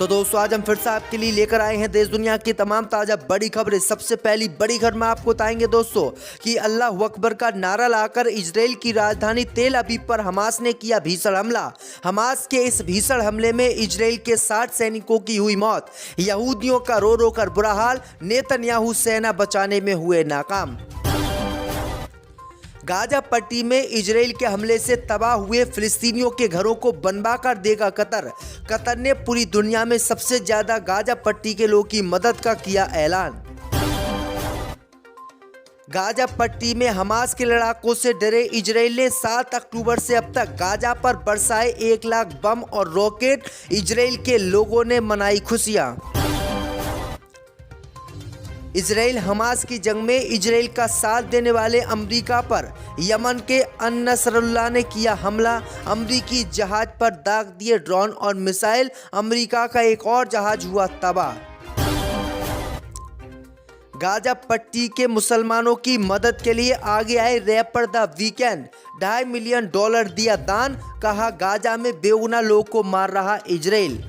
तो दोस्तों आज हम फिर से आपके लिए लेकर आए हैं देश दुनिया की तमाम ताज़ा बड़ी खबरें। सबसे पहली बड़ी खबर में आपको बताएंगे दोस्तों कि अल्लाह अकबर का नारा लाकर इजराइल की राजधानी तेल अवीव पर हमास ने किया भीषण हमला। हमास के इस भीषण हमले में इजराइल के 60 सैनिकों की हुई मौत। यहूदियों का रो रो कर बुरा हाल, नेतन्याहू सेना बचाने में हुए नाकाम। गाजा पट्टी में इजराइल के हमले से तबाह हुए फिलिस्तीनियों के घरों को बनवाकर देगा कतर। कतर ने पूरी दुनिया में सबसे ज्यादा गाजा पट्टी के लोगों की मदद का किया ऐलान। गाजा पट्टी में हमास के लड़ाकों से डरे इजराइल ने 7 अक्टूबर से अब तक गाजा पर बरसाए 1 लाख बम और रॉकेट। इजराइल के लोगों ने मनाई खुशियां। इजराइल हमास की जंग में इजराइल का साथ देने वाले अमेरिका पर यमन के अन-नसरुल्लाह ने किया हमला। अमेरिकी जहाज पर दाग दिए ड्रोन और मिसाइल। अमेरिका का एक और जहाज हुआ तबाह। गाजा पट्टी के मुसलमानों की मदद के लिए आगे आए रैपर द वीकेंड। $2.5 मिलियन दिया दान। कहा गाजा में बेगुनाह लोगों को मार रहा इजराइल।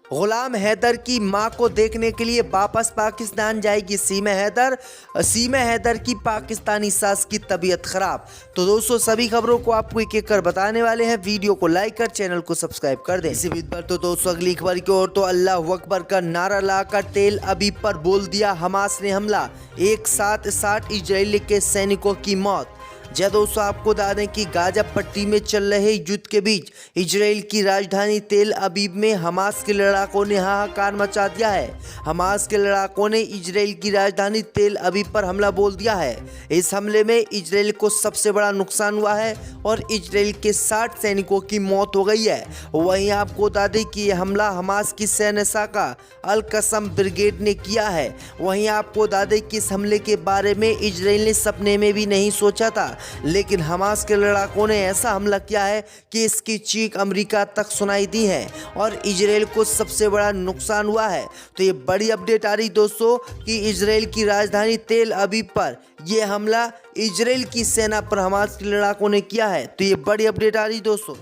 गुलाम हैदर की मां को देखने के लिए वापस पाकिस्तान जाएगी सीमा हैदर। सीमा हैदर की पाकिस्तानी सास की तबीयत खराब। तो दोस्तों सभी खबरों को आपको एक एक कर बताने वाले हैं। वीडियो को लाइक कर चैनल को सब्सक्राइब कर दें। इसी बीच पर तो दोस्तों अगली खबर की ओर तो अल्लाह अकबर का नारा लाकर तेल अवीव पर बोल दिया हमास ने हमला। एक साथ 60 इजरायली के सैनिकों की मौत। जय दोस्तों आपको बता दें कि गाजा पट्टी में चल रहे युद्ध के बीच इजराइल की राजधानी तेल अवीव में हमास के लड़ाकों ने हाहाकार मचा दिया है। हमास के लड़ाकों ने इजराइल की राजधानी तेल अवीव पर हमला बोल दिया है। इस हमले में इजराइल को सबसे बड़ा नुकसान हुआ है और इजराइल के 60 सैनिकों की मौत हो गई है। वहीं आपको बता दें कि यह हमला हमास की सैन्य शाखा अल कसम ब्रिगेड ने किया है। वहीं आपको बता दें कि इस हमले के बारे में इजराइल ने सपने में भी नहीं सोचा था, लेकिन हमास के लड़ाकों ने ऐसा हमला किया है कि इसकी चीख अमेरिका तक सुनाई दी है और इजराइल को सबसे बड़ा नुकसान हुआ है। तो ये बड़ी अपडेट आ रही दोस्तों कि इजराइल की राजधानी तेल अवीव पर यह हमला इजराइल की सेना पर हमास के लड़ाकों ने किया है। तो ये बड़ी अपडेट आ रही दोस्तों।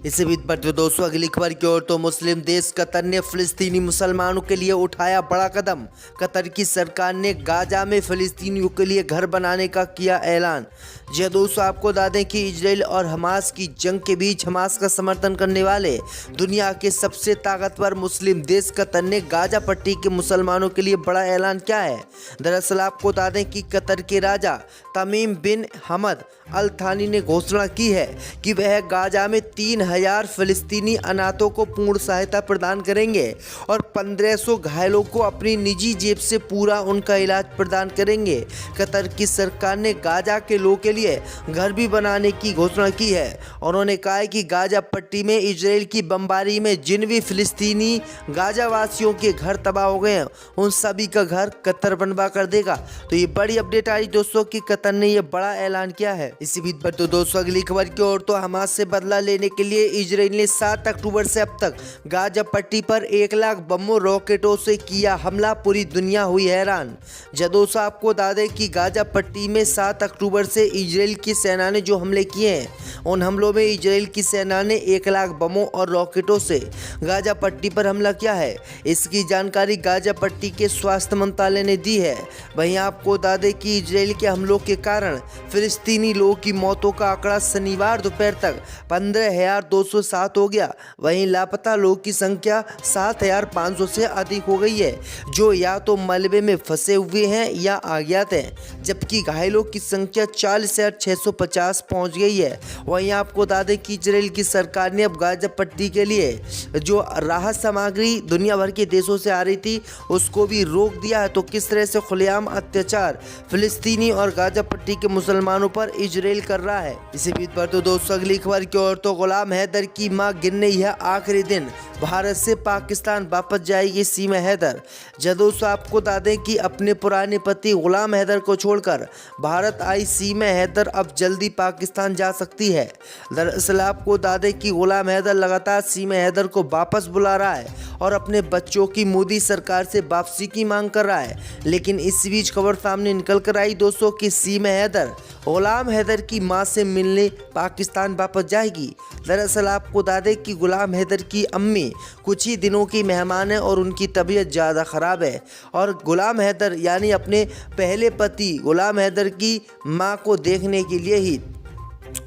इसी बीच पर दोस्तों अगली खबर की ओर तो मुस्लिम देश कतर ने फिलिस्तीनी मुसलमानों के लिए उठाया बड़ा कदम। कतर की सरकार ने गाजा में फिलिस्तीनियों के लिए घर बनाने का किया ऐलान। जी दोस्तों आपको बता दें कि इजराइल और हमास की जंग के बीच हमास का समर्थन करने वाले दुनिया के सबसे ताकतवर मुस्लिम देश कतर ने गाजा पट्टी के मुसलमानों के लिए बड़ा ऐलान किया है। दरअसल आपको बता दें कि कतर के राजा तमीम बिन हमद अल थानी ने घोषणा की है कि वह गाजा में 3000 फिलिस्तीनी अनाथों को पूर्ण सहायता प्रदान करेंगे और 1500 घायलों को अपनी निजी जेब से पूरा उनका इलाज प्रदान करेंगे। कतर की सरकार ने गाजा के लोगों के लिए घर भी बनाने की घोषणा की है। उन्होंने कहा है कि गाजा पट्टी में इजराइल की बमबारी में जिन भी फिलिस्तीनी गाजा वासियों के घर तबाह हो गए हैं उन सभी का घर कतर बनवा कर देगा। तो ये बड़ी अपडेट आई दोस्तों कि कतर ने यह बड़ा ऐलान किया है। इसी बीच पर तो दोस्तों अगली खबर की ओर तो हमास से बदला लेने के लिए इजराइल ने 7 अक्टूबर से अब तक गाजा पट्टी पर 1 लाख बमों रॉकेटों से किया हमला। पूरी दुनिया हुई हैरान। दोस्तों आपको बता दें कि गाजा पट्टी में 7 अक्टूबर से इजराइल की सेना ने जो हमले किए हैं उन हमलों में इजराइल की सेना ने 1 लाख बमों और रॉकेटों से गाजा पट्टी पर हमला किया है। इसकी जानकारी गाजा पट्टी के स्वास्थ्य मंत्रालय ने दी है। वहीं आपको बता दें कि इजराइल के हमलों के कारण फिलिस्तीनी लोगों की मौतों का आंकड़ा शनिवार दोपहर तक 15,207 हो गया। वहीं लापता लोगों की संख्या 7,500 से अधिक हो गई है, जो या तो मलबे में फंसे हुए हैं या अज्ञात हैं, जबकि घायलों की संख्या 40,650 पहुंच गई है। वहीं आपको बता दें कि इजराइल की सरकार ने अब गाजा पट्टी के लिए जो राहत सामग्री दुनिया भर के देशों से आ रही थी उसको भी रोक दिया है। तो किस तरह से खुलेआम अत्याचार फिलिस्तीनी और गाजा पट्टी के मुसलमानों पर इजराइल कर रहा है। इसी बीच पर तो दोस्तों अगली खबर की ओर तो गुलाम हैदर की मां गिनने यह आखिरी दिन। भारत से पाकिस्तान वापस जाएगी सीमा हैदर। दोस्तों आपको बता दें कि अपने पुराने पति गुलाम हैदर को छोड़कर भारत आई सीमा हैदर अब जल्दी पाकिस्तान जा सकती है। दरअसल आपको बता दें कि गुलाम हैदर लगातार सीमा हैदर को वापस बुला रहा है और अपने बच्चों की मोदी सरकार से वापसी की मांग कर रहा है। लेकिन इस बीच खबर सामने निकल कर आई दोस्तों कि सीमा हैदर गुलाम हैदर की मां से मिलने पाकिस्तान वापस जाएगी। दरअसल आपको बता दें कि गुलाम हैदर की अम्मी कुछ ही दिनों की मेहमान है और उनकी तबीयत ज़्यादा ख़राब है और गुलाम हैदर यानी अपने पहले पति गुलाम हैदर की मां को देखने के लिए ही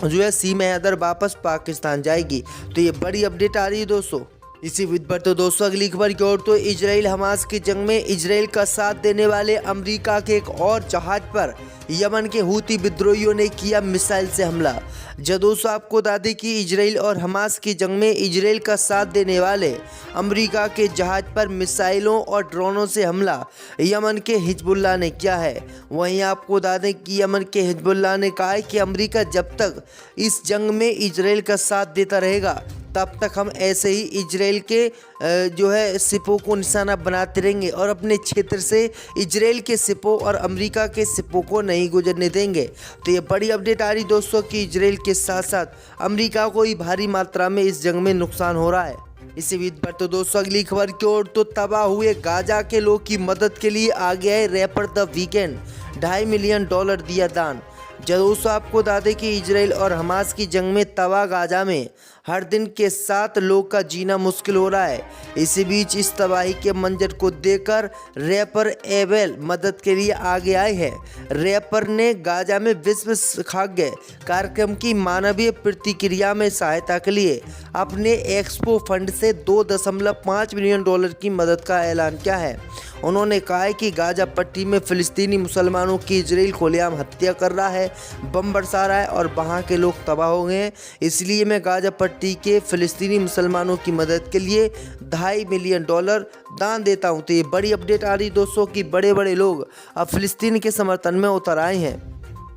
जो है सीमा हैदर वापस पाकिस्तान जाएगी। तो ये बड़ी अपडेट आ रही है दोस्तों। इसी विद पर तो दोस्तों अगली खबर की ओर तो इजराइल हमास की जंग में इजराइल का साथ देने वाले अमेरिका के एक और जहाज पर यमन के हूती विद्रोहियों ने किया मिसाइल से हमला। जब दोस्तों आपको बता दें कि इजराइल और हमास की जंग में इजराइल का साथ देने वाले अमेरिका के जहाज पर मिसाइलों और ड्रोनों से हमला यमन के हिजबुल्लाह ने किया है। वहीं आपको बता दें कि यमन के हिजबुल्लाह ने कहा है कि अमेरिका जब तक इस जंग में इजराइल का साथ देता रहेगा तब तक हम ऐसे ही इजराइल के जो है सिपों को निशाना बनाते रहेंगे और अपने क्षेत्र से इजराइल के सिपों और अमेरिका के सिपों को नहीं गुजरने देंगे। तो ये बड़ी अपडेट आ रही दोस्तों कि इजराइल के साथ साथ अमेरिका को ही भारी मात्रा में इस जंग में नुकसान हो रहा है। इसी बीच पर तो दोस्तों अगली खबर की ओर तो तबाह हुए गाजा के लोग की मदद के लिए आ गया है रैपर द वीकेंड। $2.5 मिलियन दिया दान। जब दोस्तों आपको बता दें कि इजराइल और हमास की जंग में तबाह गाजा में हर दिन के 7 लोग का जीना मुश्किल हो रहा है। इसी बीच इस तबाही के मंजर को देखकर रैपर एबेल मदद के लिए आगे आए हैं। रैपर ने गाजा में विश्व खाद्य कार्यक्रम की मानवीय प्रतिक्रिया में सहायता के लिए अपने एक्सपो फंड से $2.5 मिलियन की मदद का ऐलान किया है। उन्होंने कहा है कि गाजा पट्टी में फिलिस्तीनी मुसलमानों की इजराइल खुलेआम हत्या कर रहा है, बम बरसा रहा है और वहाँ के लोग तबाह हो गए हैं। इसलिए मैं गाजा पट्टी के फिलिस्तीनी मुसलमानों की मदद के लिए $2.5 मिलियन दान देता हूँ। तो ये बड़ी अपडेट आ रही दोस्तों कि बड़े बड़े लोग अब फिलिस्तीन के समर्थन में उतर आए हैं।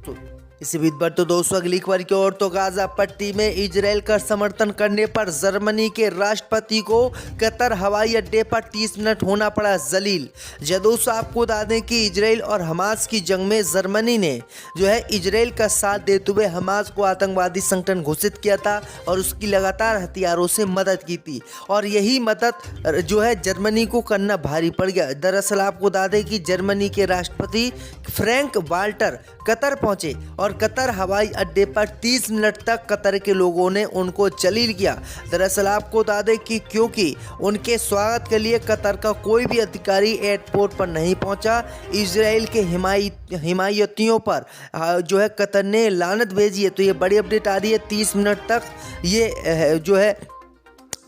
तो इसी बीच पर तो दोस्तों अगली खबर की ओर तो गाजा पट्टी में इजराइल का समर्थन करने पर जर्मनी के राष्ट्रपति को कतर हवाई अड्डे पर 30 मिनट होना पड़ा जलील। जब दोस्तों आपको बता दें कि इजराइल और हमास की जंग में जर्मनी ने जो है इजराइल का साथ देते हुए हमास को आतंकवादी संगठन घोषित किया था और उसकी लगातार हथियारों से मदद की थी और यही मदद जो है जर्मनी को करना भारी पड़ गया। दरअसल आपको बता दें कि जर्मनी के राष्ट्रपति फ्रैंक वाल्टर कतर पहुंचे और कतर हवाई अड्डे पर 30 मिनट तक कतर के लोगों ने उनको जलील किया। दरअसल आपको बता दें कि क्योंकि उनके स्वागत के लिए कतर का कोई भी अधिकारी एयरपोर्ट पर नहीं पहुंचा, इजराइल के हिमायतियों पर जो है कतर ने लानत भेजी है। तो ये बड़ी अपडेट आ रही है। 30 मिनट तक ये जो है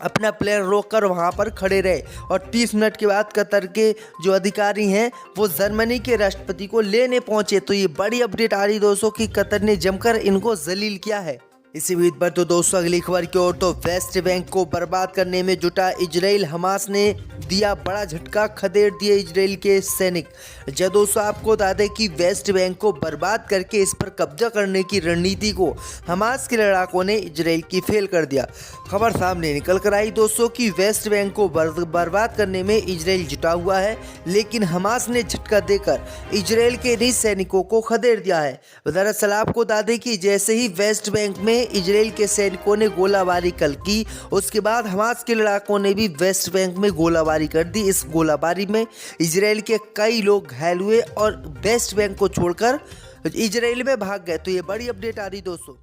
अपना प्लेन रोककर वहां पर खड़े रहे और 30 मिनट के बाद कतर के जो अधिकारी हैं वो जर्मनी के राष्ट्रपति को लेने पहुंचे। तो ये बड़ी अपडेट आ रही दोस्तों कि कतर ने जमकर इनको जलील किया है। इसी बीच पर तो दोस्तों अगली खबर की ओर तो वेस्ट बैंक को बर्बाद करने में जुटा इजराइल हमास ने दिया बड़ा झटका, खदेड़ दिए इजराइल के सैनिक। जब दोस्तों आपको बता दें कि वेस्ट बैंक को बर्बाद करके इस पर कब्जा करने की रणनीति को हमास के लड़ाकों ने इजराइल की फेल कर दिया। खबर सामने निकल कर आई दोस्तों कि वेस्ट बैंक को बर्बाद करने में इजराइल जुटा हुआ है, लेकिन हमास ने झटका देकर इजराइल के निज सैनिकों को खदेड़ दिया है। दरअसल आपको बता दें कि जैसे ही वेस्ट बैंक में इजराइल के सैनिकों ने गोलाबारी कल की, उसके बाद हमास के लड़ाकों ने भी वेस्ट बैंक में गोलाबारी कर दी। इस गोलाबारी में इजराइल के कई लोग घायल हुए और वेस्ट बैंक को छोड़कर इजराइल में भाग गए। तो ये बड़ी अपडेट आ रही दोस्तों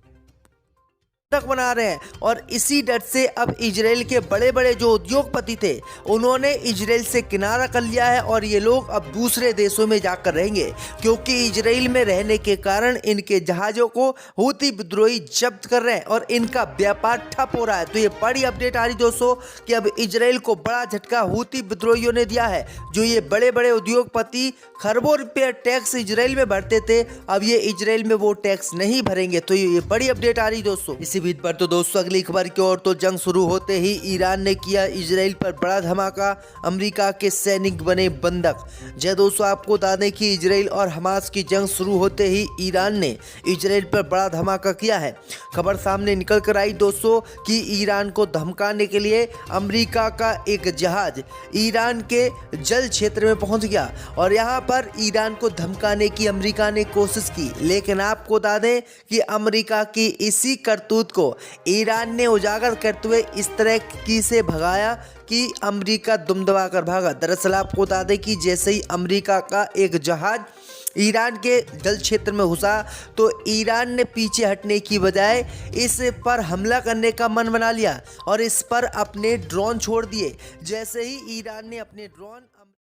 तक बना रहे हैं और इसी डर से अब इजराइल के बड़े बड़े जो उद्योगपति थे उन्होंने इजराइल से किनारा कर लिया है और ये लोग अब दूसरे देशों में जाकर रहेंगे, क्योंकि इजराइल में रहने के कारण इनके जहाज़ों को हूती विद्रोही जब्त कर रहे हैं और इनका व्यापार ठप हो रहा है। तो ये बड़ी अपडेट आ रही दोस्तों कि अब इजराइल को बड़ा झटका हूती विद्रोहियों ने दिया है। जो ये बड़े बड़े उद्योगपति खरबों रुपये टैक्स इजराइल में भरते थे, अब ये इजराइल में वो टैक्स नहीं भरेंगे। तो ये बड़ी अपडेट आ रही दोस्तों। इसी बीच पर तो दोस्तों अगली खबर की ओर तो जंग शुरू होते ही ईरान ने किया इजराइल पर बड़ा धमाका, अमेरिका के सैनिक बने बंधक। जय दोस्तों आपको बता दें कि इजराइल और हमास की जंग शुरू होते ही ईरान ने इजराइल पर बड़ा धमाका किया है। खबर सामने निकल कर आई दोस्तों कि ईरान को धमकाने के लिए अमेरिका का एक जहाज ईरान के जल क्षेत्र में पहुंच गया और यहां पर ईरान को धमकाने की अमेरिका ने कोशिश की, लेकिन आपको बता दें कि अमेरिका की इसी करतूत खुद को ईरान ने उजागर करते हुए इस तरह की से भगाया कि अमेरिका दुम दबा कर भागा। दरअसल आपको बता दें कि जैसे ही अमेरिका का एक जहाज ईरान के जल क्षेत्र में घुसा तो ईरान ने पीछे हटने की बजाय इस पर हमला करने का मन बना लिया और इस पर अपने ड्रोन छोड़ दिए। जैसे ही ईरान ने अपने ड्रोन